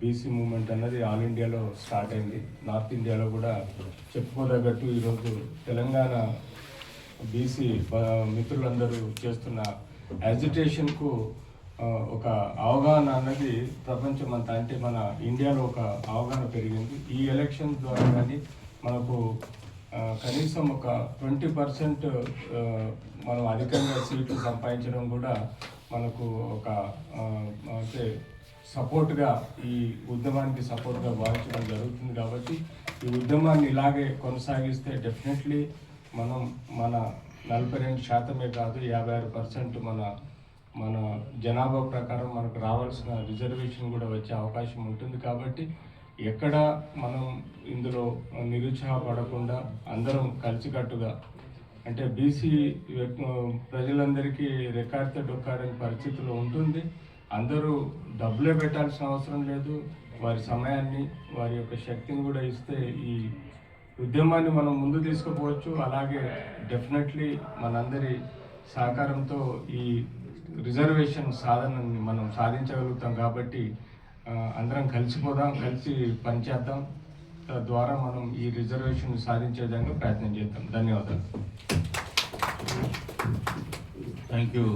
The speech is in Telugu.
బీసీ మూవ్మెంట్ అన్నది ఆల్ ఇండియాలో స్టార్ట్ అయింది. నార్త్ ఇండియాలో కూడా చెప్పుకోదగ్గట్టు ఈరోజు తెలంగాణ బీసీ మిత్రులందరూ చేస్తున్న యాజిటేషన్కు ఒక అవగాహన అన్నది ప్రపంచం అంతా, అంటే మన ఇండియాలో ఒక అవగాహన పెరిగింది. ఈ ఎలక్షన్ ద్వారా కానీ మనకు కనీసం ఒక 20% మనం అధికంగా సీట్లు సంపాదించడం కూడా మనకు ఒక అంటే సపోర్ట్గా, ఈ ఉద్యమానికి సపోర్ట్గా భావించడం జరుగుతుంది. కాబట్టి ఈ ఉద్యమాన్ని ఇలాగే కొనసాగిస్తే డెఫినెట్లీ మనం మన 42% కాదు 56% మన జనాభా ప్రకారం మనకు రావాల్సిన రిజర్వేషన్ కూడా వచ్చే అవకాశం ఉంటుంది. కాబట్టి ఎక్కడ మనం ఇందులో నిరుత్సాహపడకుండా అందరం కలిసికట్టుగా, అంటే బీసీ ప్రజలందరికీ రెక్కాడితే డొక్కాడని పరిస్థితుల్లో ఉంటుంది. అందరూ డబ్బులే పెట్టాల్సిన అవసరం లేదు, వారి సమయాన్ని, వారి యొక్క శక్తిని కూడా ఇస్తే ఈ ఉద్యమాన్ని మనం ముందు తీసుకుపోవచ్చు. అలాగే డెఫినెట్లీ మనందరి సహకారంతో ఈ రిజర్వేషన్ సాధనని మనం సాధించగలుగుతాం. కాబట్టి అందరం కలిసిపోదాం, కలిసి పనిచేద్దాం. తద్వారా మనం ఈ రిజర్వేషన్ సాధించే విధంగా ప్రయత్నం చేద్దాం. ధన్యవాదాలు. Thank you.